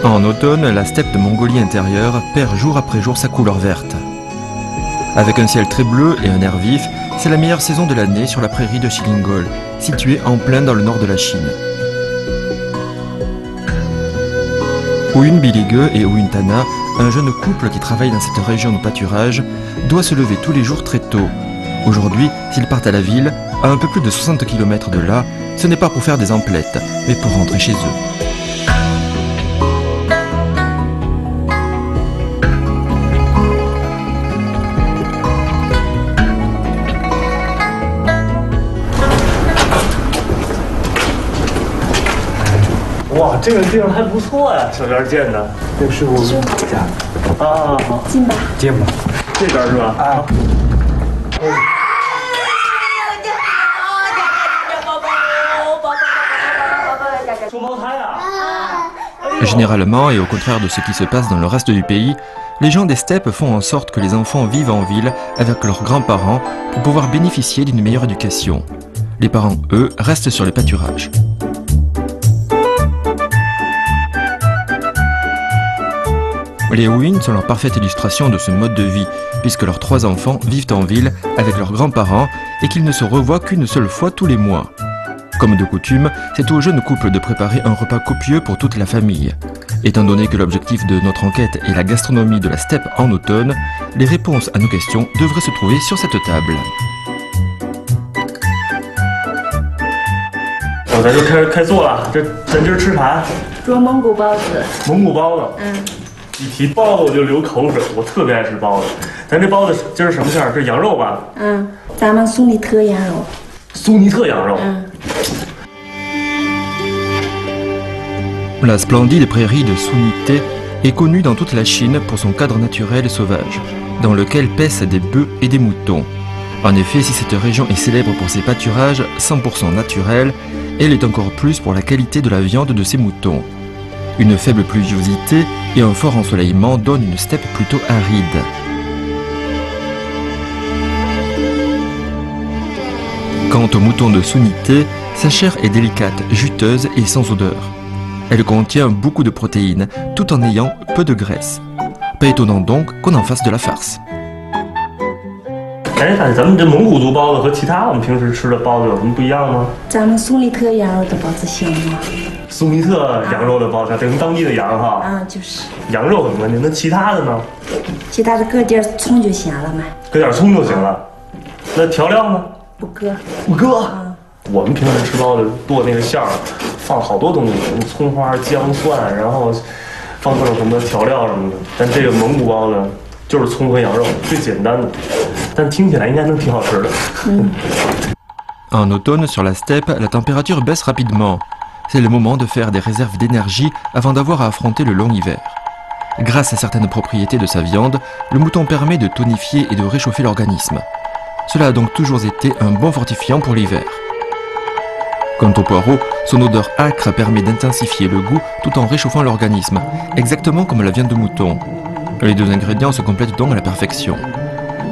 En automne, la steppe de Mongolie intérieure perd jour après jour sa couleur verte. Avec un ciel très bleu et un air vif, c'est la meilleure saison de l'année sur la prairie de Shilingol, située en plein dans le nord de la Chine. Ouyun Bilige et Ouyun Tana, un jeune couple qui travaille dans cette région de pâturage, doit se lever tous les jours très tôt. Aujourd'hui, s'ils partent à la ville, à un peu plus de 60 km de là, ce n'est pas pour faire des emplettes, mais pour rentrer chez eux.哇，这个地方还不错呀，小院建的。那个师傅家啊，好，进吧，进吧，这边是吧？啊。双胞胎啊。Généralement, et au contraire de ce qui se passe dans le reste du pays, les gens des steppes font en sorte que les enfants vivent en ville avec leurs grands-parents pour pouvoir bénéficier d'une meilleure éducation. Les parents, eux, restent sur les pâturages. Les Ouyun sont leur parfaite illustration de ce mode de vie, puisque leurs 3 enfants vivent en ville avec leurs grands-parents et qu'ils ne se revoient qu'une seule fois tous les mois. Comme de coutume, c'est au jeune couple de préparer un repas copieux pour toute la famille. Étant donné que l'objectif de notre enquête est la gastronomie de la steppe en automne, les réponses à nos questions devraient se trouver sur cette table. 咱就开做了，咱今儿吃啥？做蒙古包子。蒙古包子。一提包子我就流口水，我特别爱吃包子。咱这包子今儿什么馅儿？这羊肉吧？咱们苏尼特羊肉。苏尼特羊肉。La splendide prairie de Sunite est connue dans toute la Chine pour son cadre naturel et sauvage, dans lequel paissent des bœufs et des moutons. En effet, si cette région est célèbre pour ses pâturages 100% naturels, elle est encore plus pour la qualité de la viande de ses moutons. Une faible pluviosité et un fort ensoleillement donnent une steppe plutôt aride. Quant au mouton de Sunite, sa chair est délicate, juteuse et sans odeur. Elle contient beaucoup de protéines, tout en ayant peu de graisse. Pas étonnant donc qu'on en fasse de la farce. 哎，咱们这蒙古族包子和其他我们平时吃的包子有什么不一样吗？咱们苏尼特羊肉的包子香吗？苏尼特羊肉的包子，等于当地的羊哈。就是。羊肉很关键，那其他的呢？其他的搁点葱就行了嘛。搁点葱就行了。那调料呢？不搁。不搁。我们平时吃包子剁那个馅儿，放好多东西，葱花、姜、蒜，然后放各种什么调料什么的。但这个蒙古包子就是葱和羊肉，最简单的。 En automne, sur la steppe, la température baisse rapidement. C'est le moment de faire des réserves d'énergie avant d'avoir à affronter le long hiver. Grâce à certaines propriétés de sa viande, le mouton permet de tonifier et de réchauffer l'organisme. Cela a donc toujours été un bon fortifiant pour l'hiver. Quant au poireau, son odeur âcre permet d'intensifier le goût tout en réchauffant l'organisme, exactement comme la viande de mouton. Les deux ingrédients se complètent donc à la perfection.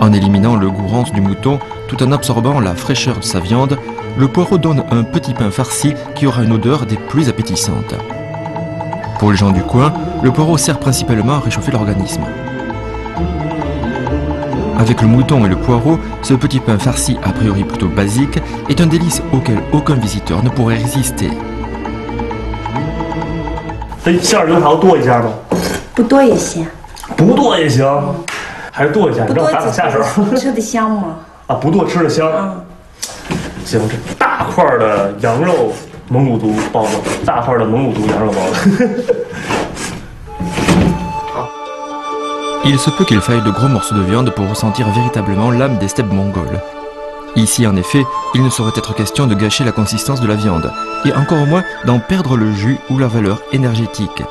En éliminant le goût rance du mouton, tout en absorbant la fraîcheur de sa viande, le poireau donne un petit pain farci qui aura une odeur des plus appétissantes. Pour les gens du coin, le poireau sert principalement à réchauffer l'organisme. Avec le mouton et le poireau, ce petit pain farci a priori plutôt basique est un délice auquel aucun visiteur ne pourrait résister. 这馅儿油条剁一下吗？不剁也行。不剁也行。 还是剁一下，让打打下手。吃的香吗？啊，不剁吃的香。行，这大块的羊肉蒙古族包子，大块的蒙古族羊肉包子。Il se peut qu'il faille de gros morceaux de viande pour ressentir véritablement l'âme des steppes mongoles. Ici, en effet, il ne saurait être question de gâcher la consistance de la viande, et encore moins d'en perdre le jus ou la valeur énergétique.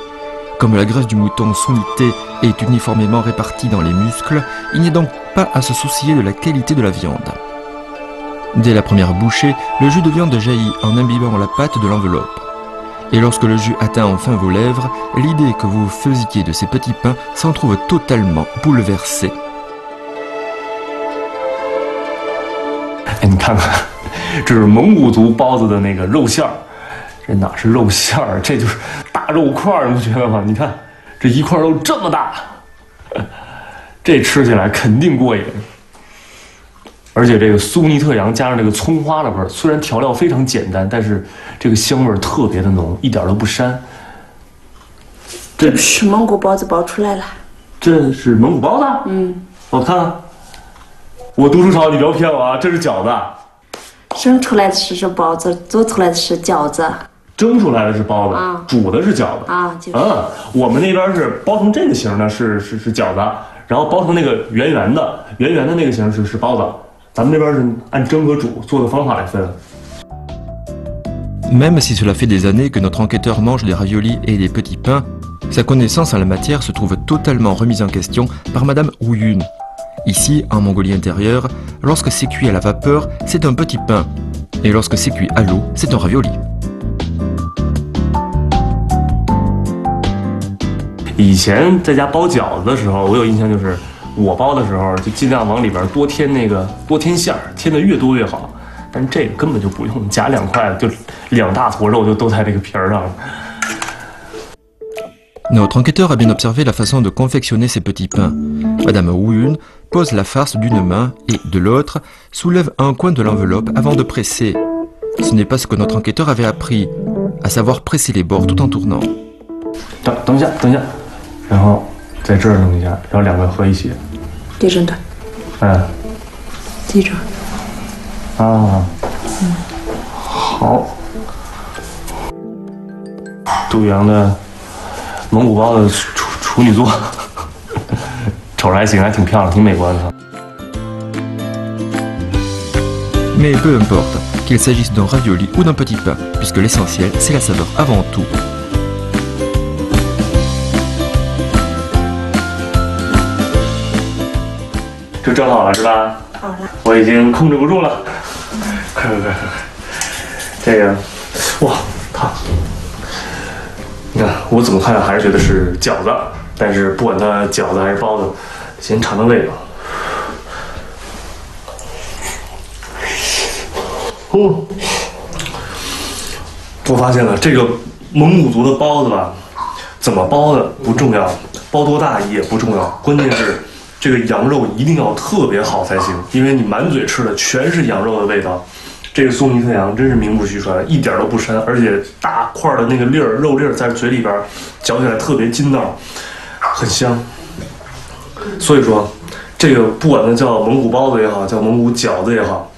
Comme la graisse du mouton Sunite est uniformément répartie dans les muscles, il n'y a donc pas à se soucier de la qualité de la viande. Dès la première bouchée, le jus de viande jaillit en imbibant la pâte de l'enveloppe. Et lorsque le jus atteint enfin vos lèvres, l'idée que vous faisiez de ces petits pains s'en trouve totalement bouleversée. 给你看看，这是蒙古族包子的那个肉馅儿，这哪是肉馅儿，这就是大肉块儿，你不觉得吗？你看这一块肉这么大，这吃起来肯定过瘾。而且这个苏尼特羊加上这个葱花的味儿，虽然调料非常简单，但是这个香味儿特别的浓，一点都不膻。这是蒙古包子包出来了。这是蒙古包子？嗯，我看看，我读书少，你不要骗我啊！这是饺子。生出来的是包子，做出来的是饺子。蒸出来的是包子，啊煮的是饺子啊，就是。我们那边是包成这个形的是饺子，然后包成那个圆圆的那个形是包子。咱们这边是按蒸和煮做的方法来分。Même si cela fait des années que notre enquêteur mange des raviolis et des petits pains, sa connaissance en la matière se trouve totalement remise en question par Madame Ouyun. Ici, en Mongolie intérieure, lorsque c'est cuit à la vapeur, c'est un petit pain, et lorsque c'est cuit à l'eau, c'est un ravioli. 以前在家包饺子的时候，我有印象，就是我包的时候就尽量往里边多添馅儿，添的越多越好。但是这个根本就不用，夹2块就2大坨肉就都在这个皮儿上了。Notre enquêteur a bien observé la façon de confectionner ces petits pains. Madame Ouyun pose la farce d'une main et, de l'autre, soulève un coin de l'enveloppe avant de presser. Ce n'est pas ce que notre enquêteur avait appris, à savoir presser les bords tout en tournant. 等一下，然后在这儿弄一下，然后2个合一起。对着的。对着。啊。好。杜阳的蒙古包的处女座，瞅着还行，还挺漂亮，挺美观的。Mais peu importe, qu'il s'agisse d'un ravioli ou d'un petit pain, puisque l'essentiel, c'est la saveur avant tout. 就蒸好了是吧？好了。我已经控制不住了，快！这个，哇，烫！你看，我怎么看还是觉得是饺子，但是不管它饺子还是包子，先尝尝这个。我发现了，这个蒙古族的包子吧，怎么包的不重要，包多大也不重要，关键是这个羊肉一定要特别好才行，因为你满嘴吃的全是羊肉的味道。这个苏尼特羊真是名不虚传，一点都不膻，而且大块的那个粒儿肉粒儿在嘴里边嚼起来特别筋道，很香。所以说，这个不管它叫蒙古包子也好，叫蒙古饺子也好，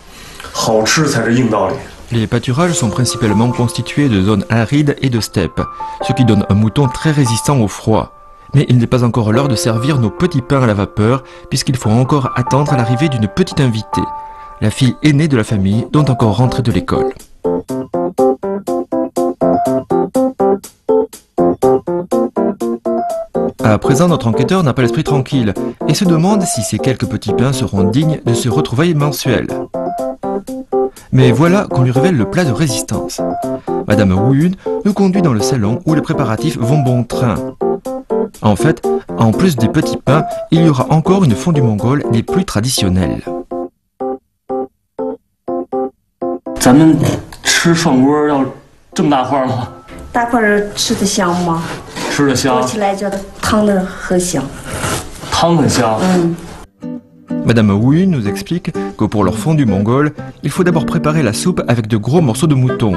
好吃才是硬道理。Les pâturages sont principalement constitués de zones arides et de steppes, ce qui donne un mouton très résistant au froid. Mais il n'est pas encore l'heure de servir nos petits pains à la vapeur, puisqu'il faut encore attendre l'arrivée d'une petite invitée, la fille aînée de la famille dont encore rentrée de l'école. À présent, notre enquêteur n'a pas l'esprit tranquille et se demande si ces quelques petits pains seront dignes de ce retrouvailles mensuel. Mais voilà qu'on lui révèle le plat de résistance. Madame Ouyun nous conduit dans le salon où les préparatifs vont bon train. En fait, en plus des petits pains, il y aura encore une fondue mongole des plus traditionnelles. 咱们吃涮锅要这么大块吗？大块吃的香吗？吃的香。煮起来觉得汤的很香。汤很香。Madame Ouyun nous explique que pour leur fondue mongole, il faut d'abord préparer la soupe avec de gros morceaux de mouton.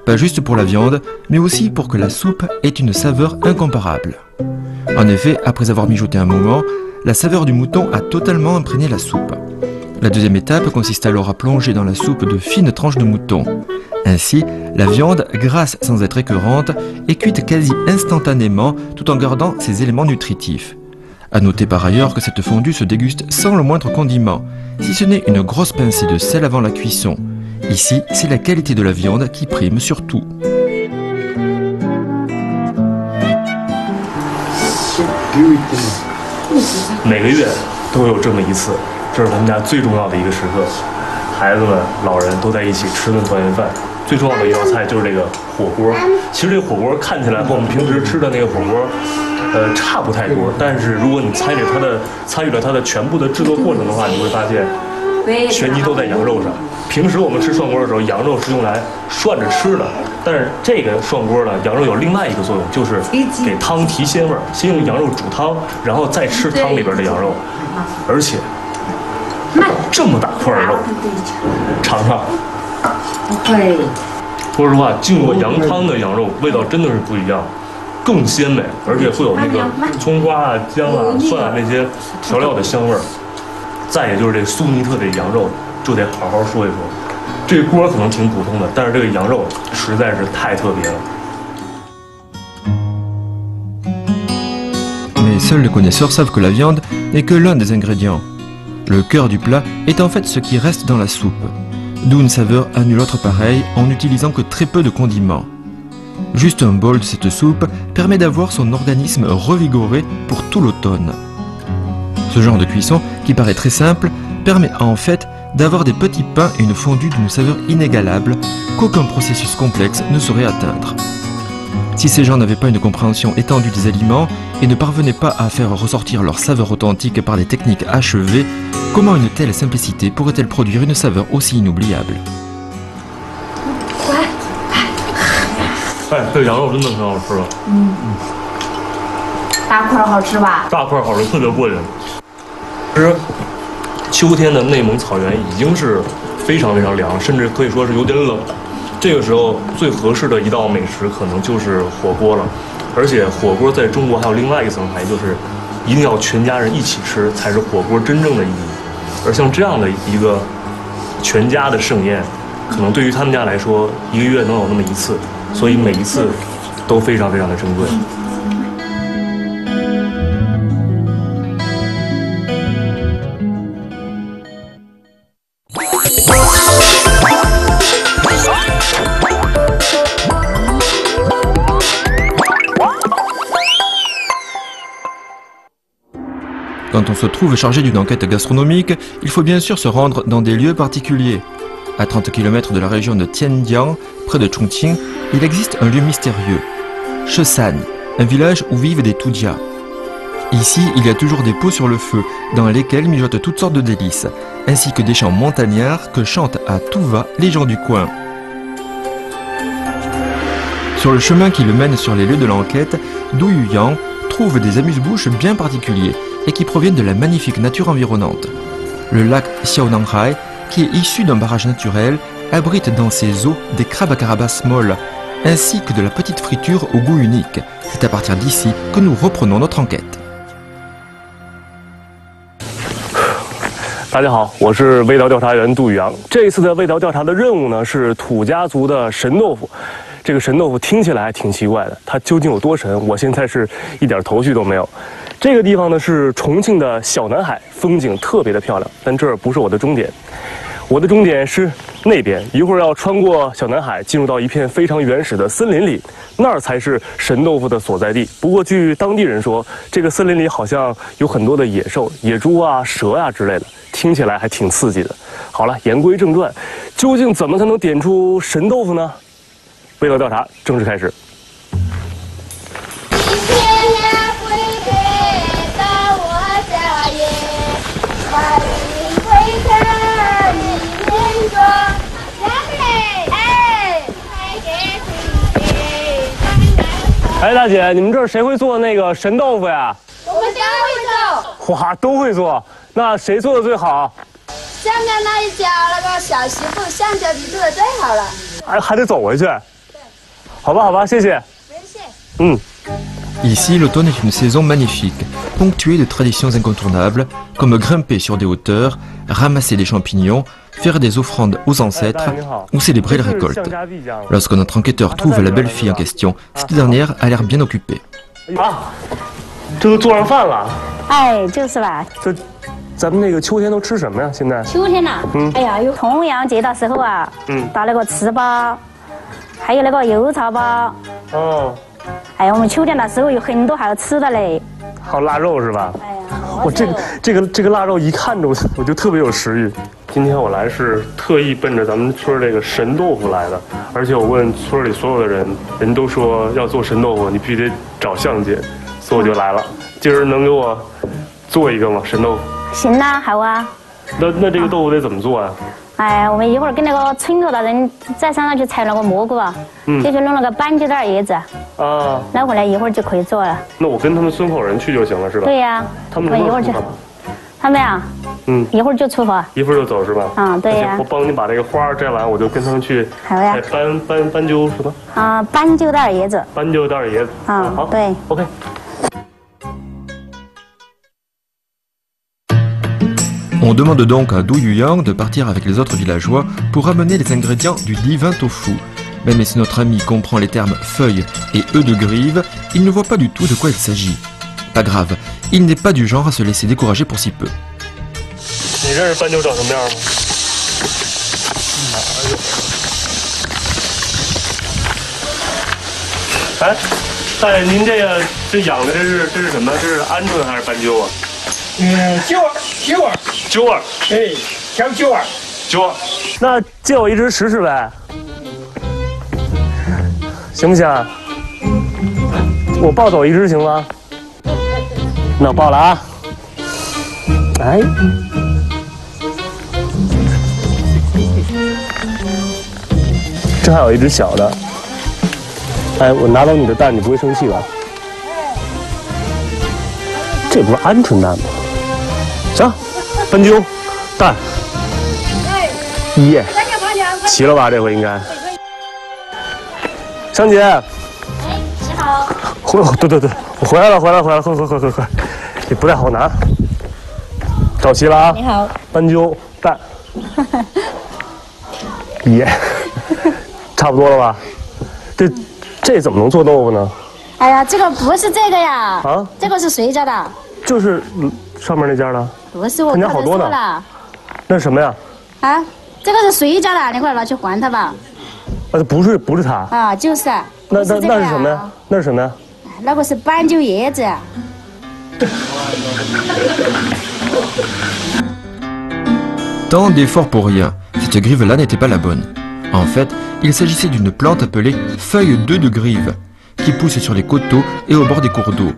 Pas juste pour la viande, mais aussi pour que la soupe ait une saveur incomparable. En effet, après avoir mijoté un moment, la saveur du mouton a totalement imprégné la soupe. La deuxième étape consiste alors à plonger dans la soupe de fines tranches de mouton. Ainsi, la viande, grasse sans être écœurante, est cuite quasi instantanément tout en gardant ses éléments nutritifs. A noter par ailleurs que cette fondue se déguste sans le moindre condiment, si ce n'est une grosse pincée de sel avant la cuisson. Ici, c'est la qualité de la viande qui prime sur tout. 每个月都有这么一次，这是他们家最重要的一个时刻，孩子们、老人都在一起吃顿团圆饭。最重要的一道菜就是这个火锅。其实这个火锅看起来和我们平时吃的那个火锅，差不太多。但是如果你参与了它的全部的制作过程的话，你会发现对，玄机都在羊肉上。平时我们吃涮锅的时候，羊肉是用来涮着吃的，但是这个涮锅呢，羊肉有另外一个作用，就是给汤提鲜味儿。先用羊肉煮汤，然后再吃汤里边的羊肉，而且这么大块肉，尝尝。对，说实话，进过羊汤的羊肉味道真的是不一样，更鲜美，而且会有那个葱花啊、姜啊、蒜啊那些调料的香味儿。再也就是这苏尼特的羊肉，就得好好说一说。这锅可能挺普通的，但是这个羊肉实在是太特别了。Mais seuls les connaisseurs savent que la viande n'est que l'un des ingrédients. Le cœur du plat est en fait ce qui reste dans la soupe, d'où une saveur à nulle autre pareille en n'utilisant que très peu de condiments. Juste un bol de cette soupe permet d'avoir son organisme revigoré pour tout l'automne. Ce genre de cuisson, qui paraît très simple, permet en fait d'avoir des petits pains et une fondue d'une saveur inégalable qu'aucun processus complexe ne saurait atteindre. Si ces gens n'avaient pas une compréhension étendue des aliments et ne parvenaient pas à faire ressortir leur saveur authentique par des techniques achevées, comment une telle simplicité pourrait-elle produire une saveur aussi inoubliable? 哎，这羊肉真的挺好吃的。大块好吃吧？大块好吃，特别过瘾。其实，秋天的内蒙草原已经是非常非常凉，甚至可以说是有点冷。这个时候最合适的一道美食可能就是火锅了。而且火锅在中国还有另外一层含义，就是一定要全家人一起吃才是火锅真正的意义。而像这样的一个全家的盛宴，可能对于他们家来说，一个月能有那么一次，所以每一次都非常非常的珍贵。Quand on se trouve chargé d'une enquête gastronomique, il faut bien sûr se rendre dans des lieux particuliers. À 30 km de la région de Tianjiang, près de Chongqing, il existe un lieu mystérieux, Shesan, un village où vivent des Tudia. Ici, il y a toujours des pots sur le feu, dans lesquels mijotent toutes sortes de délices, ainsi que des chants montagnards que chantent à tout va les gens du coin. Sur le chemin qui le mène sur les lieux de l'enquête, Du Yuyang trouve des amuse-bouches bien particuliers et qui proviennent de la magnifique nature environnante. Le lac Xiaonanhai, qui est issu d'un barrage naturel, abrite dans ses eaux des crabes à carapace molle, ainsi que de la petite friture au goût unique. C'est à partir d'ici que nous reprenons notre enquête. 大家好，我是味道调查员杜宇阳。这一次的味道调查的任务呢，是土家族的神豆腐。这个神豆腐听起来还挺奇怪的，它究竟有多神？我现在是一点头绪都没有。这个地方呢是重庆的小南海，风景特别的漂亮，但这儿不是我的终点。我的终点是那边，一会儿要穿过小南海，进入到一片非常原始的森林里，那儿才是神豆腐的所在地。不过据当地人说，这个森林里好像有很多的野兽，野猪啊、蛇啊之类的，听起来还挺刺激的。好了，言归正传，究竟怎么才能点出神豆腐呢？味道调查正式开始。哎，大姐，你们这儿谁会做那个神豆腐呀？我们都会做。哇，都会做。那谁做的最好？下面那一家那个小媳妇香蕉皮做的最好了。还得走回去。好吧，好吧，谢谢。嗯。Ici, l'automne est une saison magnifique, ponctuée de traditions incontournables, comme grimper sur des hauteurs, ramasser des champignons, faire des offrandes aux ancêtres ou célébrer la récolte. Lorsque notre enquêteur trouve la belle fille en question, cette dernière a l'air bien occupée. 啊，这都做上饭了。哎，就是吧。这，咱们那个秋天都吃什么呀？现在？秋天呐，哎呀，有重阳节的时候啊，打那个糍粑，还有那个油茶包。哦。哎呀，我们秋天的时候有很多好吃的嘞。还有腊肉是吧？哎呀，我这个腊肉一看着我就特别有食欲。今天我来是特意奔着咱们村这个神豆腐来的，而且我问村里所有的人，人都说要做神豆腐，你必须得找向姐，所以我就来了。今儿能给我做一个吗？神豆腐？行啦，好啊。那这个豆腐得怎么做啊？哎，我们一会儿跟那个村头的人在山上去采那个蘑菇啊，就是弄那个斑鸠蛋叶子啊，拿回来一会儿就可以做了。那我跟他们村口人去就行了，是吧？对呀，他们一会儿去。他们呀，一会儿就出发，一会儿就走是吧？啊，对呀。我帮你把这个花摘完，我就跟他们去。好呀。斑鸠什么？啊，斑鸠蛋叶子。斑鸠蛋叶子。啊，好。对。OK。On demande donc à Du Yuyang de partir avec les autres villageois pour ramener les ingrédients du divin tofu. Même si notre ami comprend les termes feuilles et œufs de grive, il ne voit pas du tout de quoi il s'agit. Pas grave, il n'est pas du genre à se laisser décourager pour si peu. 你认识斑鸠长什么样吗？哎，大爷，您这养的这是什么？这是鹌鹑还是斑鸠啊？鸠儿，哎，小鸠儿，鸠儿，那借我一只试试呗，行不行？我抱走一只行吗？那我抱了啊！哎，这还有一只小的。哎，我拿走你的蛋，你不会生气吧？这不是鹌鹑蛋吗？行，斑鸠蛋，耶，齐了吧？这回应该。香姐，哎，你好。对，我回来了，快，你不太好拿，找齐了啊！你好，斑鸠蛋，耶，差不多了吧？这怎么能做豆腐呢？哎呀，这个不是这个呀，啊，这个是谁家的？就是上面那家的。不是我他家好多呢。那是什么呀？啊，这个是谁家的？你快拿去还他吧。啊，不是他。啊，就是。那是什么呀？那是什么呀？那个是斑鸠叶子。Tant d'efforts pour rien, cette grive-là n'était pas la bonne. En fait, il s'agissait d'une plante appelée feuille d'œuf de grive, qui pousse sur les coteaux et au bord des cours d'eau.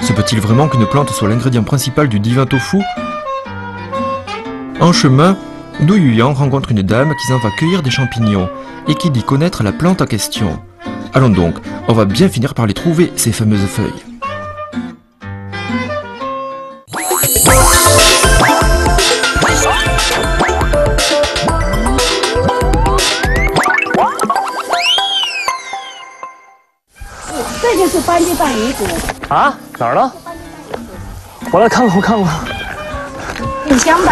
Se peut-il vraiment qu'une plante soit l'ingrédient principal du divin tofu? En chemin, Du Yuyang rencontre une dame qui s'en va cueillir des champignons et qui dit connaître la plante en question. Allons donc, on va bien finir par les trouver, ces fameuses feuilles. Ah, 哪儿呢？我来看看。很香的。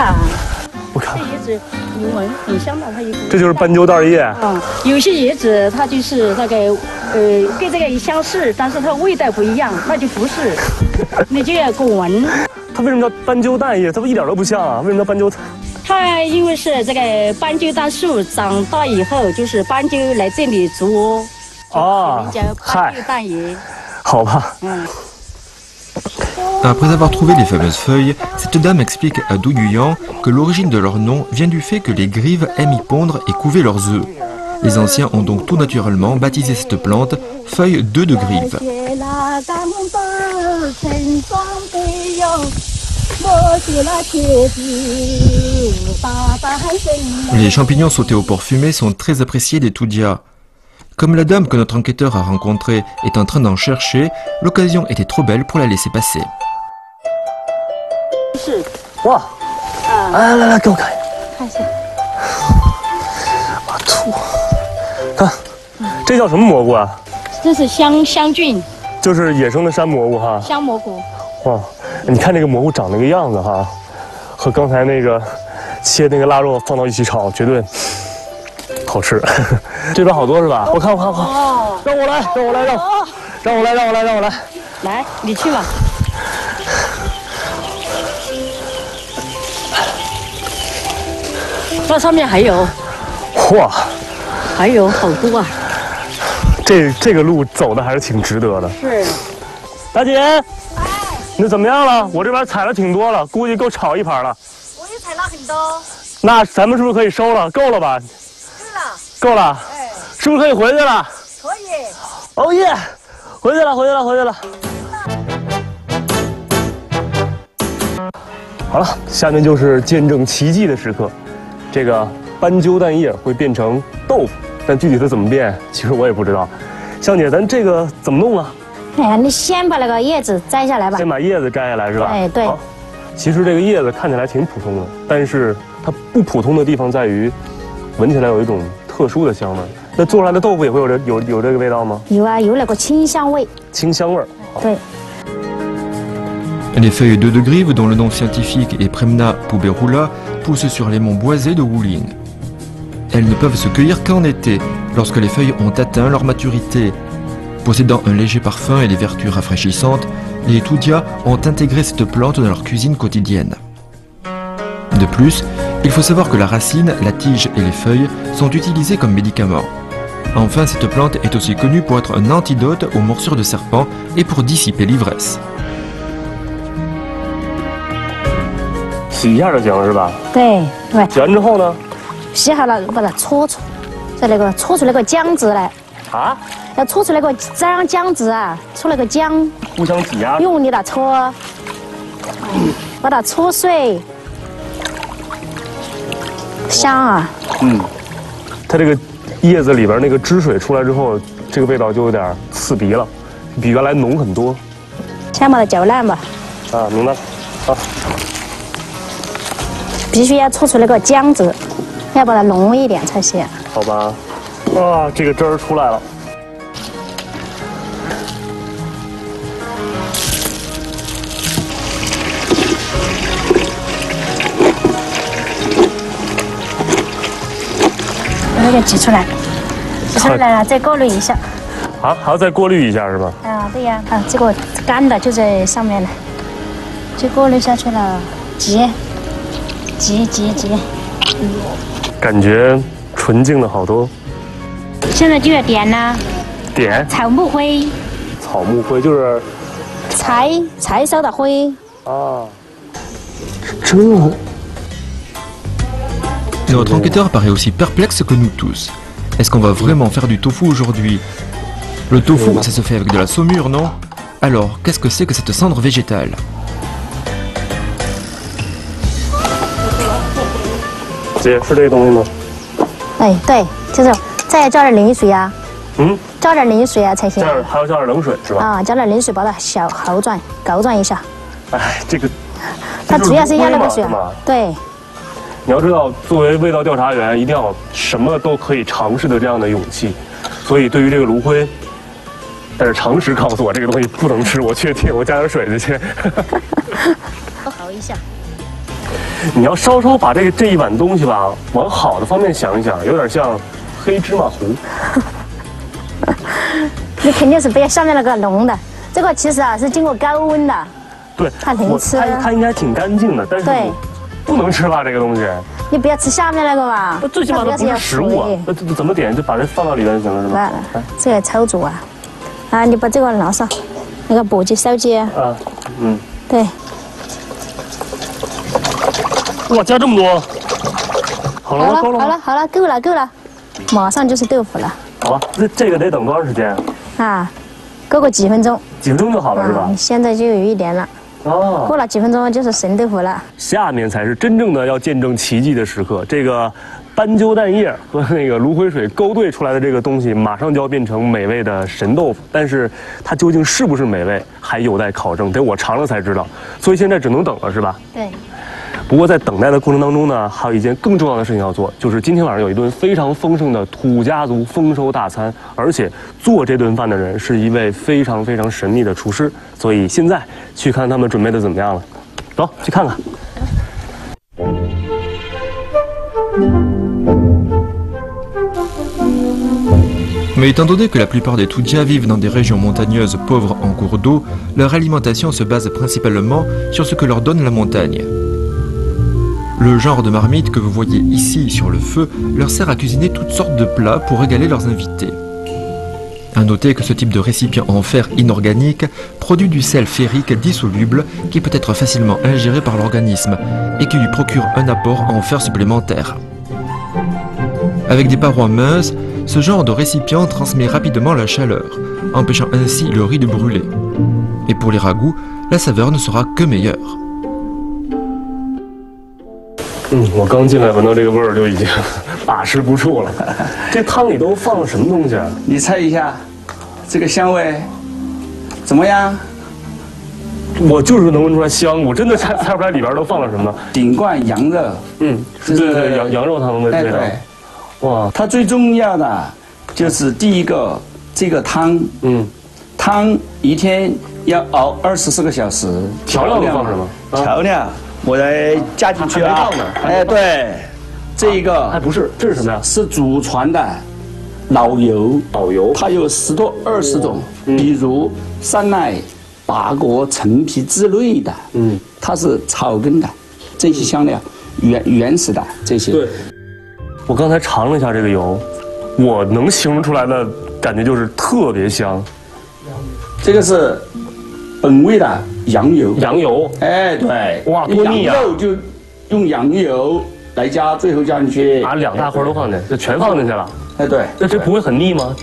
我看。这叶子你闻，很香的，它一股。这就是斑鸠蛋叶。啊，有些叶子它就是那个跟这个相似，但是它味道不一样，那就不是。你就要给我闻。它为什么叫斑鸠蛋叶？它不一点都不像啊？为什么叫斑鸠？它因为是这个斑鸠蛋树长大以后，就是斑鸠来这里筑窝。哦。叫斑鸠蛋叶。好吧。Après avoir trouvé les fameuses feuilles, cette dame explique à Du Yuyang que l'origine de leur nom vient du fait que les grives aiment y pondre et couver leurs œufs. Les anciens ont donc tout naturellement baptisé cette plante feuille d'œuf de grive. Les champignons sautés au porc fumé sont très appréciés des Toudia. Comme la dame que notre enquêteur a rencontrée est en train d'en chercher, l'occasion était trop belle pour la laisser passer. 哇！来，给我看一下。啊，吐！看，这叫什么蘑菇啊？这是香菌，就是野生的山蘑菇哈。香蘑菇。哇，你看这个蘑菇长那个样子哈，和刚才那个切那个腊肉放到一起炒，绝对好吃。这边好多是吧？我看。哦，让我来。来，你去吧。那上面还有。哇，还有好多啊！这个路走的还是挺值得的。是。大姐，你怎么样了？我这边采了挺多了，估计够炒一盘了。我也采了很多。那咱们是不是可以收了？够了吧？够了。哎，是不是可以回去了？可以。哦耶，回去了。好了，下面就是见证奇迹的时刻，这个斑鸠蛋叶会变成豆腐，但具体它怎么变，其实我也不知道。香姐，咱这个怎么弄啊？哎呀，你先把那个叶子摘下来吧。先把叶子摘下来是吧？哎，对。其实这个叶子看起来挺普通的，但是它不普通的地方在于，闻起来有一种特殊的香味。那做出来的豆腐也会有这个味道吗？有啊，有那个清香味。清香味儿。对。Les feuilles d'œuf de grive, dont le nom scientifique est Premna puberula, poussent sur les monts boisés de Wulin. Elles ne peuvent se cueillir qu'en été, lorsque les feuilles ont atteint leur maturité. Possédant un léger parfum et des vertus rafraîchissantes, les Toudia ont intégré cette plante dans leur cuisine quotidienne. De plus, il faut savoir que la racine, la tige et les feuilles sont utilisées comme médicaments. Enfin, cette plante est aussi connue pour être un antidote aux morsures de serpents et pour dissiper l'ivresse. 洗一下就行是吧？对对。洗完之后呢？洗好了，把它搓出，再那个搓出那个浆子来。啊？要搓出那个浆子啊，搓那个浆。互相挤压。用力的搓，把它搓碎。香啊！嗯，它这个叶子里边那个汁水出来之后，这个味道就有点刺鼻了，比原来浓很多。先把它搅烂吧。啊，明白了。好。必须要搓出那个浆子，要把它浓一点才行。好吧。啊，这个汁儿出来了。把那个挤出来，挤出来了再过滤一下。啊，还要再过滤一下是吧？啊，对呀。啊，这个干的就在上面了，就过滤下去了，挤。感觉纯净了好多。现在就要点了。点？草木灰。草木灰就是柴烧的灰。啊。Notre enquêteur paraît aussi perplexe que nous tous. Est-ce qu'on va vraiment faire du tofu aujourd'hui? Le tofu, ça se fait avec de la saumure, non? Alors, qu'est-ce que c'est que cette cendre végétale? 姐，是这个东西吗？哎，对，就是再浇点淋水啊。嗯。浇点淋水啊才行。还要浇点冷水是吧？啊，浇点淋水把它勾转一下。哎，这个。它主要是要那个水啊。对。你要知道，作为味道调查员，一定要什么都可以尝试的这样的勇气。所以对于这个炉灰，但是常识告诉我这个东西不能吃，我确定，我加点水进去。熬一下。你要稍稍把这一碗东西吧，往好的方面想一想，有点像黑芝麻糊。你肯定是不要下面那个浓的，这个其实啊是经过高温的。对，它能吃。它应该挺干净的，但是不能吃吧这个东西。你不要吃下面那个嘛。最起码它不是食物啊，那怎么点就把它放到里面就行了是吧？这个炒煮啊，啊你把这个拿上，那个簸箕烧鸡啊。啊，嗯。对。哇，加这么多，好了吗？够了吗？好了，够了，马上就是豆腐了。好吧，这个得等多长时间？啊，过个几分钟。几分钟就好了是吧？现在就有一点了。哦。过了几分钟就是神豆腐了。下面才是真正的要见证奇迹的时刻，这个斑鸠蛋叶和那个芦灰水勾兑出来的这个东西，马上就要变成美味的神豆腐。但是它究竟是不是美味，还有待考证，得我尝了才知道。所以现在只能等了，是吧？对。不过在等待的过程当中呢，还有一件更重要的事情要做，就是今天晚上有一顿非常丰盛的土家族丰收大餐，而且做这顿饭的人是一位非常非常神秘的厨师。所以现在去看他们准备的怎么样了，走去看看。Mais étant donné que la plupart des Toudia vivent dans des régions montagneuses pauvres en cours d'eau, leur alimentation se base principalement sur ce que leur donne la montagne. Le genre de marmite que vous voyez ici sur le feu leur sert à cuisiner toutes sortes de plats pour régaler leurs invités. À noter que ce type de récipient en fer inorganique produit du sel ferrique dissoluble qui peut être facilement ingéré par l'organisme et qui lui procure un apport en fer supplémentaire. Avec des parois minces, ce genre de récipient transmet rapidement la chaleur, empêchant ainsi le riz de brûler. Et pour les ragoûts, la saveur ne sera que meilleure. 我刚进来闻到这个味儿就已经把持不住了。这汤里都放了什么东西啊？你猜一下，这个香味怎么样？我就是能闻出来香，我真的猜不出来里边都放了什么。顶罐羊肉，对，羊肉汤的味道。哇，它最重要的就是第一个这个汤，汤一天要熬24个小时。调料放什么？调料我来加进去啊。哎，对，这一个不是，这是什么呀？是祖传的老油，它有10多20种，比如山奈、八角、陈皮之类的，它是草根的，这些香料原始的这些。对，我刚才尝了一下这个油，我能形容出来的感觉就是特别香。这个是本味的羊油，哎，对，哇，多腻啊！羊肉就用羊油来加，最后加进去，把2大块都放进，就全放进去了。哎，对，那这不会很腻吗？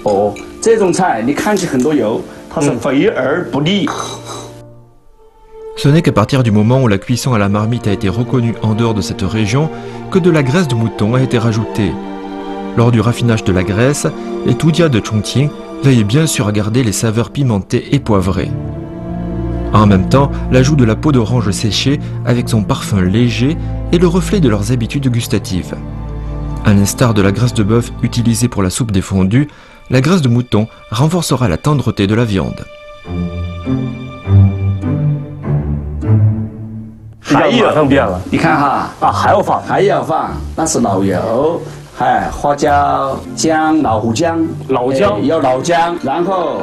哦，这种菜你看起很多油，它是肥而不腻。Ce n'est qu'à partir du moment où la cuisson à la marmite a été reconnue en dehors de cette région que de la graisse de mouton a été rajoutée. Lors du raffinage de la graisse, les Toudias de Chongqing veillent bien sûr à garder les saveurs pimentées et poivrées. En même temps, l'ajout de la peau d'orange séchée avec son parfum léger est le reflet de leurs habitudes gustatives. À l'instar de la graisse de bœuf utilisée pour la soupe des fondus, la graisse de mouton renforcera la tendreté de la viande. 还马上变了，你看哈啊，还要放，那是老油，哎，花椒、姜、老姜，要老姜，然后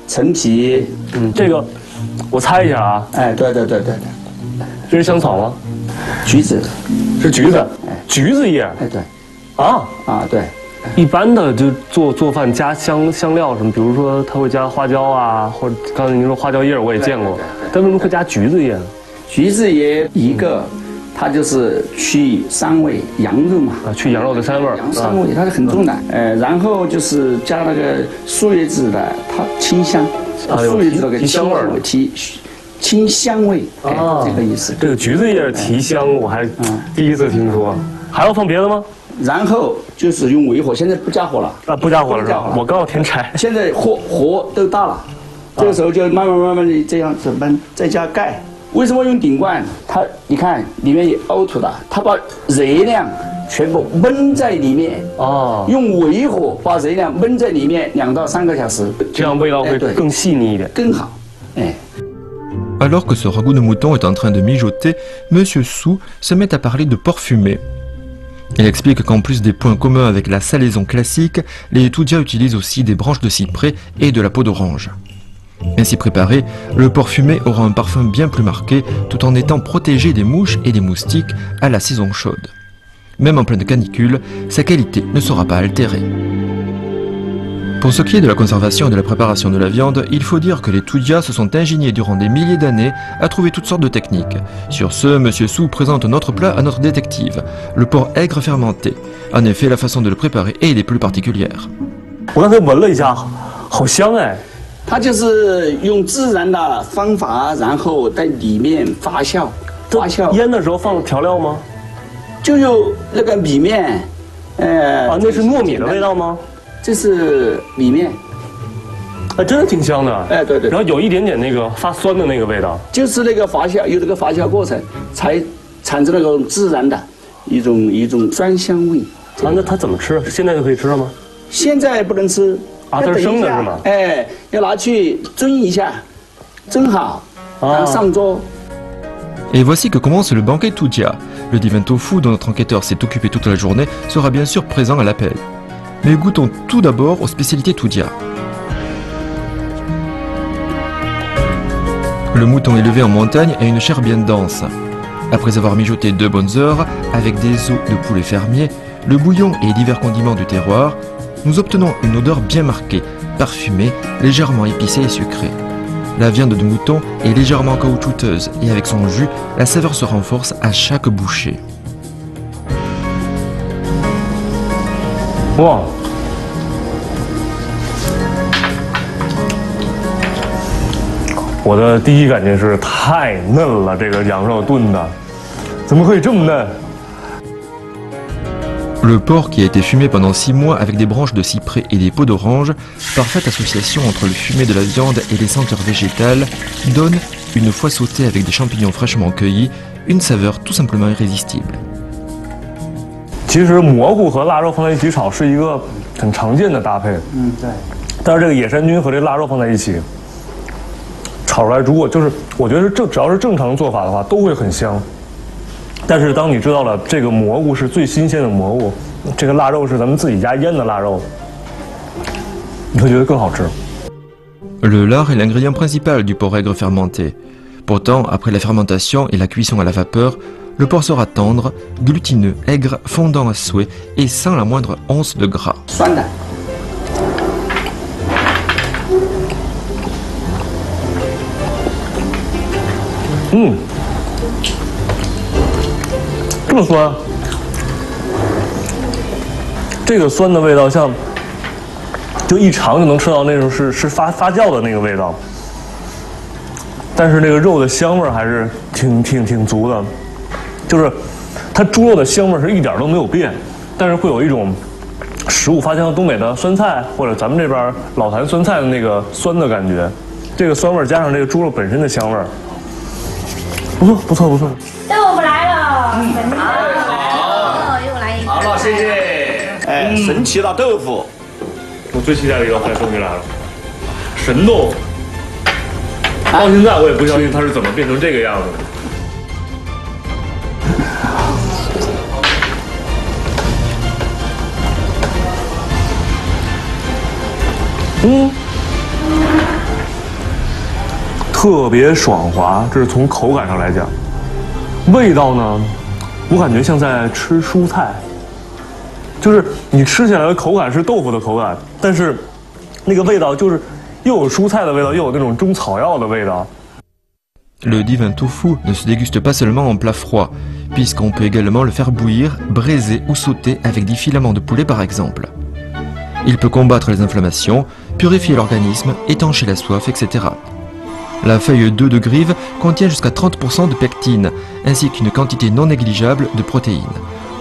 陈皮，这个我猜一下啊，哎，对，这是香草吗？橘子，是橘子，橘子叶，哎，对，对。一般的就做饭加香料什么，比如说他会加花椒啊，或者刚才您说花椒叶我也见过，但为什么会加橘子叶呢？橘子叶一个，它就是去膻味，羊肉嘛，去羊肉的膻味，羊膻味它是很重的，然后就是加那个树叶子的，它清香，树叶子那个提香味儿，清香味，这个意思。这个橘子叶提香，我还第一次听说，还要放别的吗？然后就是用微火，现在不加火了啊，不加火了是吧？我刚要添柴，现在火都大了，这个时候就慢慢的这样子焖，再加盖。为什么用顶罐？它你看里面有凹凸的，它把热量全部焖在里面，用微火把热量焖在里面2到3个小时，这样味道会更细腻一点，更好，哎。Alors que ce ragoût de mouton est en train de mijoter, Monsieur Su se met à parler de porc fumé. Il explique qu'en plus des points communs avec la salaison classique, les Toudias utilisent aussi des branches de cyprès et de la peau d'orange. Ainsi préparé, le porc fumé aura un parfum bien plus marqué tout en étant protégé des mouches et des moustiques à la saison chaude. Même en pleine canicule, sa qualité ne sera pas altérée. Pour ce qui est de la conservation et de la préparation de la viande, il faut dire que les Toudias se sont ingéniés durant des milliers d'années à trouver toutes sortes de techniques. Sur ce, Monsieur Su présente notre plat à notre détective, le porc aigre fermenté. En effet, la façon de le préparer est des plus particulières. 我刚才闻了一下，好香哎！它就是用自然的方法，然后在里面发酵。腌的时候放调料吗？就有那个米面，那是糯米的味道吗？这是米面，真的挺香的。哎，对。然后有一点点那个发酸的那个味道，就是那个发酵，有这个发酵过程才产生那种自然的一种酸香味。那它怎么吃？现在就可以吃了吗？现在不能吃。它是生的是吗？哎，要拿去蒸一下，蒸好，然后上桌。Et voici que commence le banquet Toudia. Le divin tofu dont notre enquêteur s'est occupé toute la journée sera bien sûr présent à l'appel. Mais goûtons tout d'abord aux spécialités Toudia. Le mouton élevé en montagne a une chair bien dense. Après avoir mijoté 2 bonnes heures avec des os de poulet fermier, le bouillon et divers condiments du terroir, nous obtenons une odeur bien marquée, parfumée, légèrement épicée et sucrée. La viande de mouton est légèrement caoutchouteuse et avec son jus, la saveur se renforce à chaque bouchée. Wow. 我的第一感觉是太嫩了，这个羊肉炖的，怎么会这么嫩？ Le porc qui a été fumé pendant 6 mois avec des branches de cyprès et des peaux d'orange, parfaite association entre le fumé de la viande et les senteurs végétales, donne, une fois sauté avec des champignons fraîchement cueillis, une saveur tout simplement irrésistible. 其实蘑菇和腊肉放在一起炒是一个很常见的搭配。对。但是这个野山菌和这腊肉放在一起，炒出来如果就是我觉得只要是正常做法的话，都会很香。 但是当你知道了这个蘑菇是最新鲜的蘑菇，这个腊肉是咱们自己家腌的腊肉，你会觉得更好吃。Le lard est l'ingrédient principal du porc aigre fermenté. Pourtant, après la fermentation et la cuisson à la vapeur, le porc sera tendre, glutineux, aigre, fondant à souhait et sans la moindre once de gras. 酸的。这么酸，这个酸的味道像，就一尝就能吃到那种是发酵的那个味道，但是那个肉的香味还是挺足的，就是它猪肉的香味是一点都没有变，但是会有一种食物发香的东北的酸菜或者咱们这边老坛酸菜的那个酸的感觉，这个酸味加上这个猪肉本身的香味，不错。豆腐来了。 好，又来一个。好了，谢谢。哎，神奇的豆腐，我最期待的一道菜终于来了，神豆腐。到现在我也不相信它是怎么变成这个样子的。特别爽滑，这是从口感上来讲。味道呢？ 我感觉像在吃蔬菜，就是你吃起来的口感是豆腐的口感，但是那个味道就是又有蔬菜的味道，又有那种中草药的味道。Le divin tofu ne se déguste pas seulement en plat froid, puisqu'on peut également le faire bouillir, braiser ou sauter avec des filaments de poulet par exemple. Il peut combattre les inflammations, purifier l'organisme, étancher la soif, etc. La feuille d'œuf de grive contient jusqu'à 30% de pectine, ainsi qu'une quantité non négligeable de protéines.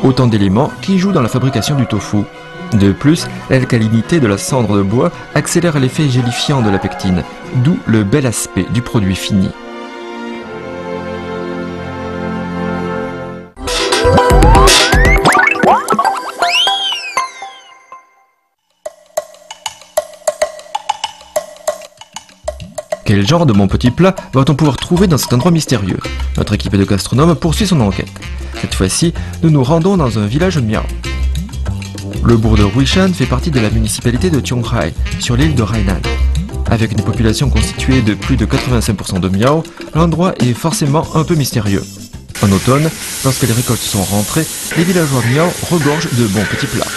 Autant d'éléments qui jouent dans la fabrication du tofu. De plus, l'alcalinité de la cendre de bois accélère l'effet gélifiant de la pectine, d'où le bel aspect du produit fini. Quel genre de bon petit plat va-t-on pouvoir trouver dans cet endroit mystérieux? Notre équipe de gastronomes poursuit son enquête. Cette fois-ci, nous nous rendons dans un village miao. Le bourg de Ruishan fait partie de la municipalité de Qionghai, sur l'île de Hainan. Avec une population constituée de plus de 85% de miao, l'endroit est forcément un peu mystérieux. En automne, lorsque les récoltes sont rentrées, les villageois miao regorgent de bons petits plats.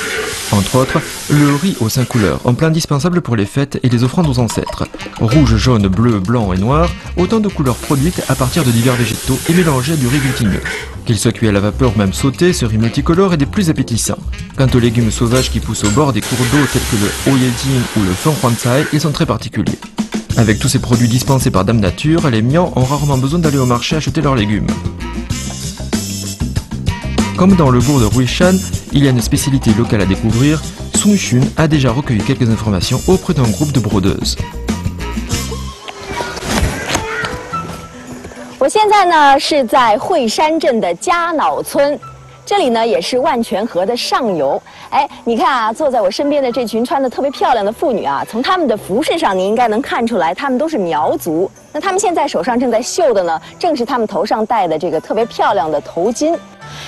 Entre autres, le riz aux 5 couleurs, un plat indispensable pour les fêtes et les offrandes aux ancêtres. Rouge, jaune, bleu, blanc et noir, autant de couleurs produites à partir de divers végétaux et mélangés à du riz glutineux. Qu'il soit cuit à la vapeur ou même sauté, ce riz multicolore est des plus appétissants. Quant aux légumes sauvages qui poussent au bord des cours d'eau tels que le oyejing ou le fenghuancai, ils sont très particuliers. Avec tous ces produits dispensés par Dame Nature, les miao ont rarement besoin d'aller au marché acheter leurs légumes. Comme dans le bourg de Ruishan, il y a une spécialité locale à découvrir. Sun Xun a déjà recueilli quelques informations auprès d'un groupe de brodeuses. 我现在呢是在惠山镇的加脑村，这里呢也是万泉河的上游。哎，你看啊，坐在我身边的这群穿得特别漂亮的妇女啊，从她们的服饰上，你应该能看出来，她们都是苗族。那她们现在手上正在绣的呢，正是她们头上戴的这个特别漂亮的头巾。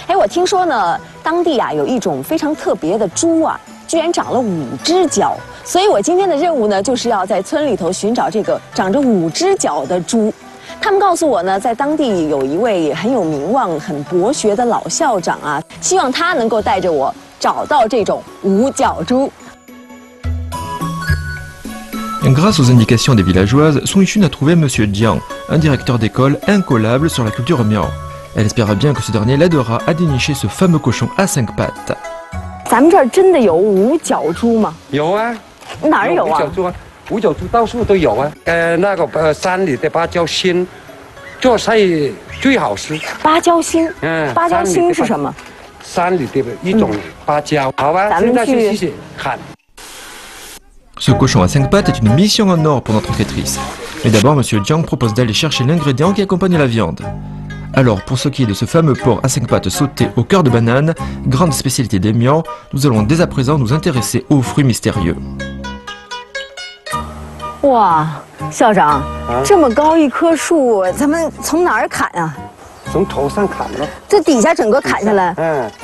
哎，我听说呢，当地啊有一种非常特别的猪啊，居然长了5只脚。所以我今天的任务呢，就是要在村里头寻找这个长着5只脚的猪。他们告诉我呢，在当地有一位很有名望、很博学的老校长啊，希望他能够带着我找到这种5脚猪。 Grâce aux indications des villageoises, Sun Xun a trouvé Monsieur Jiang, un directeur d'école incollable sur la culture miao. Elle espéra bien que ce dernier l'aidera à dénicher ce fameux cochon à 5 pattes. 咱们这儿真的有5脚猪吗？有啊，哪儿有啊？ 5脚猪啊，5脚猪到处都有啊。那个山里的芭蕉心，做菜最好吃。芭蕉心，芭蕉心是什么？山里的一种芭蕉。好吧，现在去细看。 Ce cochon à 5 pattes est une mission en or pour notre enquêtrice. Mais d'abord, Monsieur Jiang propose d'aller chercher l'ingrédient qui accompagne la viande. Alors, pour ce qui est de ce fameux porc à 5 pattes sauté au cœur de banane, grande spécialité des Miao, nous allons dès à présent nous intéresser aux fruits mystérieux. 哇，校长，这么高一棵树，咱们从哪儿砍啊？从头上砍了。这底下整个砍下来，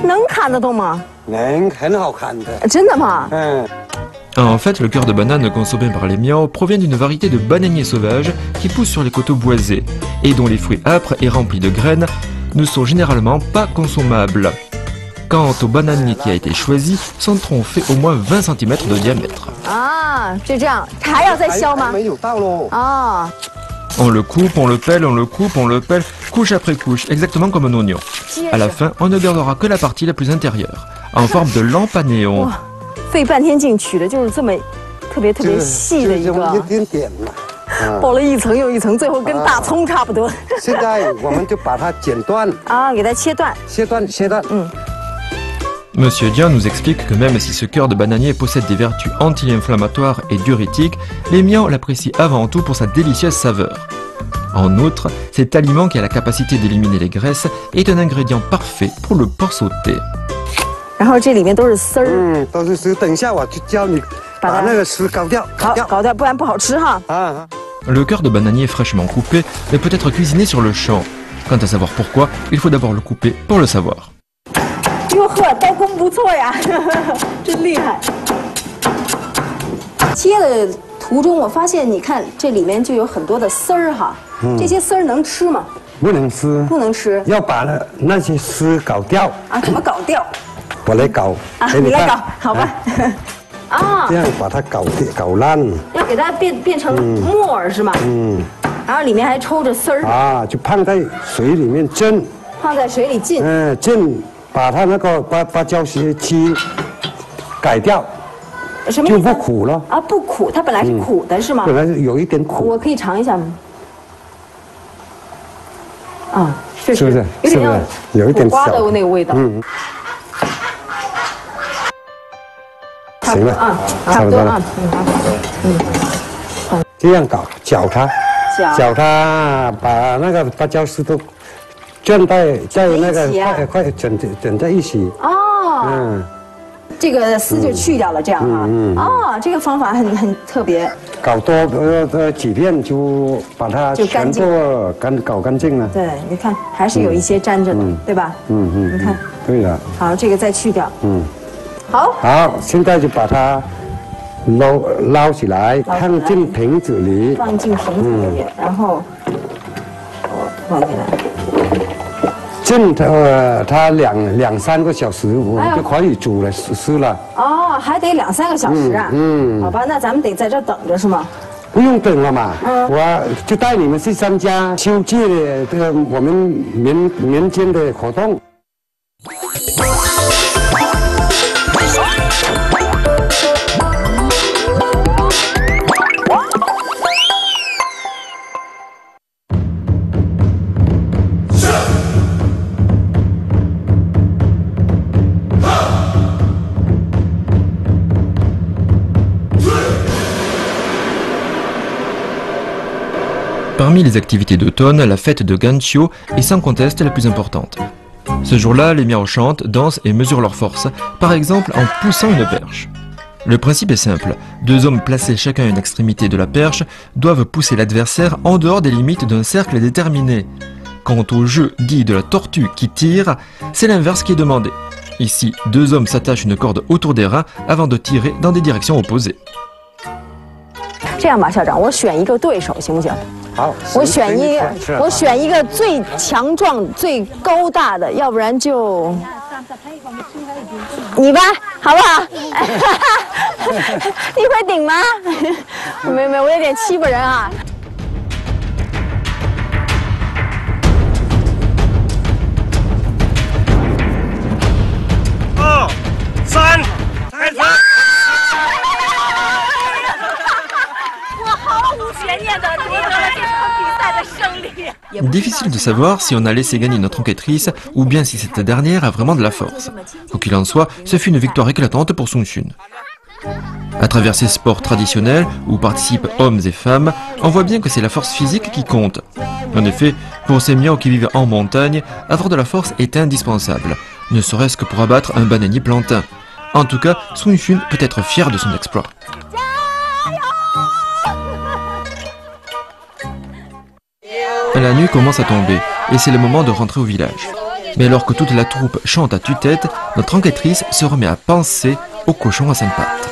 能砍得动吗？能，很好砍的。真的吗？En fait, le cœur de banane consommé par les Miao provient d'une variété de bananiers sauvages qui poussent sur les coteaux boisés et dont les fruits âpres et remplis de graines ne sont généralement pas consommables. Quant au bananier qui a été choisi, son tronc fait au moins 20 cm de diamètre. Ah, c'est ça. On le coupe, on le pèle, on le coupe, on le pèle, couche après couche, exactement comme un oignon. À la fin, on ne gardera que la partie la plus intérieure, en forme de lampe à néon. 费半天劲取的就是这么特别细的一个，包了一层又一层，最后跟大葱差不多。现在我们就把它剪断啊，给它切断。切断。Monsieur Jiang nous explique que même si ce cœur de bananier possède des vertus anti-inflammatoires et diurétiques, les Miao l'apprécient avant tout pour sa délicieuse saveur. En outre, cet aliment qui a la capacité d'éliminer les graisses est un ingrédient parfait pour le porc sauté. 然后这里面都是丝儿，都是丝。等一下我去教你把那个丝搞掉，搞掉，不然不好吃哈。Le cœur de bananier fraîchement coupé ne peut être cuisiné sur le champ. Quant à savoir pourquoi, il faut d'abord le couper pour le savoir. 哟呵，刀工不错呀，真厉害。切的途中，我发现你看这里面就有很多的丝儿哈，这些丝儿能吃吗？不能吃，不能吃，要把那些丝搞掉。啊，怎么搞掉？ 我来搞啊，你来搞，好吧？啊，这样把它搞烂，要给它变成沫儿是吗？然后里面还抽着丝儿啊，就放在水里面浸，放在水里浸，浸，把它那个芭蕉皮改掉，什么就不苦了啊？不苦，它本来是苦的是吗？本来是有一点苦，我可以尝一下吗？啊，是不是？有点像有一点苦瓜的那个味道。 行了，差不多了。这样搞，搅它，把那个芭蕉丝都卷在那个快整在一起。哦，这个丝就去掉了，这样啊。哦，这个方法很特别。搞多几遍就把它全部搞干净了。对，你看还是有一些粘着的，对吧？你看。对了。好，这个再去掉。好，现在就把它捞起来，放进瓶子里，然后放进来。浸它两三个小时，我们就可以煮了吃了。哦，还得2、3个小时啊？好吧，那咱们得在这等着是吗？不用等了嘛，我就带你们去参加秋季的这个我们民间的活动。 Parmi les activités d'automne, la fête de Ganqiu est sans conteste la plus importante. Ce jour-là, les Miao chantent, dansent et mesurent leur force, par exemple en poussant une perche. Le principe est simple, 2 hommes placés chacun à une extrémité de la perche doivent pousser l'adversaire en dehors des limites d'un cercle déterminé. Quant au jeu dit de la tortue qui tire, c'est l'inverse qui est demandé. Ici, 2 hommes s'attachent une corde autour des reins avant de tirer dans des directions opposées. 这样吧，校长，我选一个对手行不行？好，我选一个最强壮、最高大的，要不然就你吧，好不好？你会顶吗？没，我有点欺负人啊。 2、3，开始！我毫无悬念地夺得了这场比赛的胜利。Difficile de savoir si on a laissé gagner notre enquêtrice ou bien si cette dernière a vraiment de la force. Quoi qu'il en soit, ce fut une victoire éclatante pour Sung Chun. À travers ces sports traditionnels où participent hommes et femmes, on voit bien que c'est la force physique qui compte. En effet, pour ces miaos qui vivent en montagne, avoir de la force est indispensable, ne serait-ce que pour abattre un bananier plantain. En tout cas, Sung Chun peut être fier de son exploit. La nuit commence à tomber et c'est le moment de rentrer au village. Mais alors que toute la troupe chante à tue-tête, notre enquêtrice se remet à penser au cochon à 5 pattes.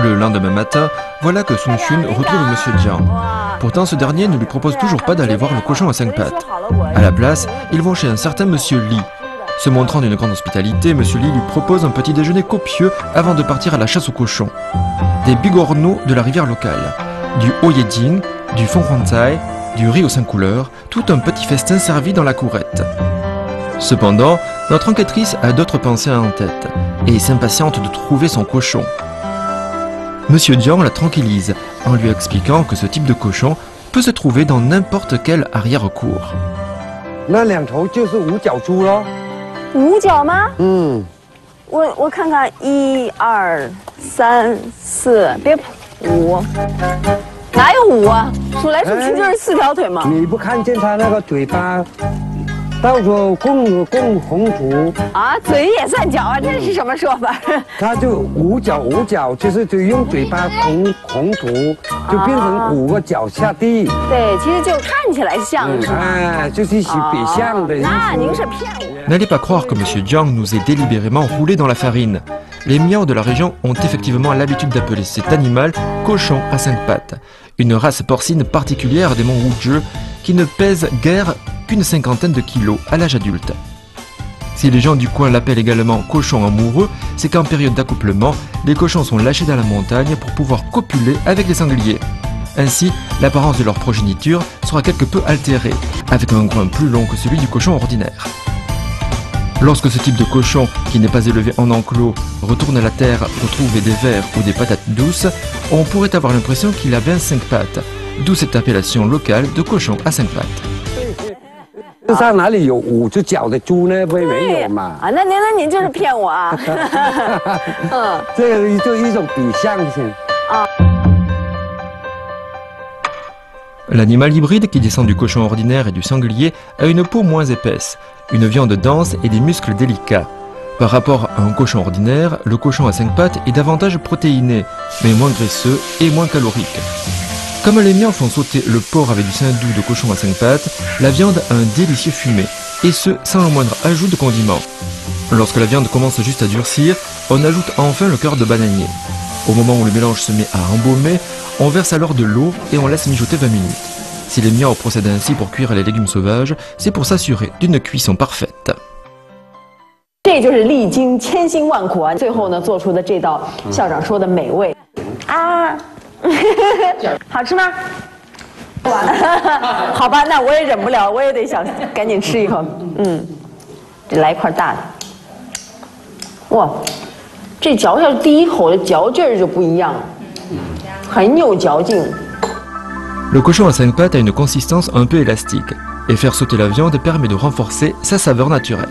Le lendemain matin, voilà que Sung Chun retrouve Monsieur Jiang. Pourtant, ce dernier ne lui propose toujours pas d'aller voir le cochon à 5 pattes. À la place, ils vont chez un certain Monsieur Li. Se montrant d'une grande hospitalité, Monsieur Li lui propose un petit déjeuner copieux avant de partir à la chasse aux cochons. Des bigorneaux de la rivière locale, du oyeding, du fonghuanzai, du riz aux 5 couleurs, tout un petit festin servi dans la courette. Cependant, notre enquêtrice a d'autres pensées en tête et s'impatiente de trouver son cochon. Monsieur Jiang la tranquillise en lui expliquant que ce type de cochon peut se trouver dans n'importe quelle arrière-cour. 五角吗？我看看，1、2、3、4，别5，哪有5啊？数来数去就是4条腿嘛。你不看见它那个嘴巴，到处共红土啊？嘴也算角啊？这是什么说法？它就五角，就是就用嘴巴红土，就变成5个角下地。对，其实就看起来像是吧？哎，就是一些别像的。那您是骗我。 N'allez pas croire que Monsieur Jiang nous ait délibérément roulé dans la farine. Les miaos de la région ont effectivement l'habitude d'appeler cet animal cochon à 5 pattes, une race porcine particulière des monts Wuzhe qui ne pèse guère qu'une 50aine de kilos à l'âge adulte. Si les gens du coin l'appellent également cochon amoureux, c'est qu'en période d'accouplement, les cochons sont lâchés dans la montagne pour pouvoir copuler avec les sangliers. Ainsi, l'apparence de leur progéniture sera quelque peu altérée, avec un groin plus long que celui du cochon ordinaire. Lorsque ce type de cochon, qui n'est pas élevé en enclos, retourne à la terre pour trouver des vers ou des patates douces, on pourrait avoir l'impression qu'il a bien 5 pattes, d'où cette appellation locale de cochon à 5 pattes. 上哪里有5只脚的猪呢？不会没有嘛？啊，那您就是骗我啊！这个就一种比象性。L'animal hybride qui descend du cochon ordinaire et du sanglier a une peau moins épaisse, une viande dense et des muscles délicats. Par rapport à un cochon ordinaire, le cochon à 5 pattes est davantage protéiné, mais moins graisseux et moins calorique. Comme les miens font sauter le porc avec du sein doux de cochon à 5 pattes, la viande a un délicieux fumé, et ce sans le moindre ajout de condiments. Lorsque la viande commence juste à durcir, on ajoute enfin le cœur de bananier. Au moment où le mélange se met à embaumer, on verse alors de l'eau et on laisse mijoter 20 minutes. Si les miaos procèdent ainsi pour cuire les légumes sauvages, c'est pour s'assurer d'une cuisson parfaite. 这就是历经千辛万苦啊，最后呢做出的这道校长说的美味啊，好吃吗？好吧，那我也忍不了，我也得想赶紧吃一口。得来一块大的。哇，这嚼下第一口的嚼劲儿就不一样了，很有嚼劲。 Le cochon à 5 pattes a une consistance un peu élastique, et faire sauter la viande permet de renforcer sa saveur naturelle.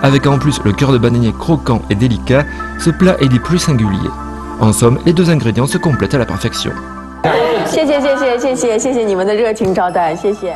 Avec en plus le cœur de bananier croquant et délicat, ce plat est des plus singuliers. En somme, les 2 ingrédients se complètent à la perfection. 谢谢你们的热情招待，谢谢。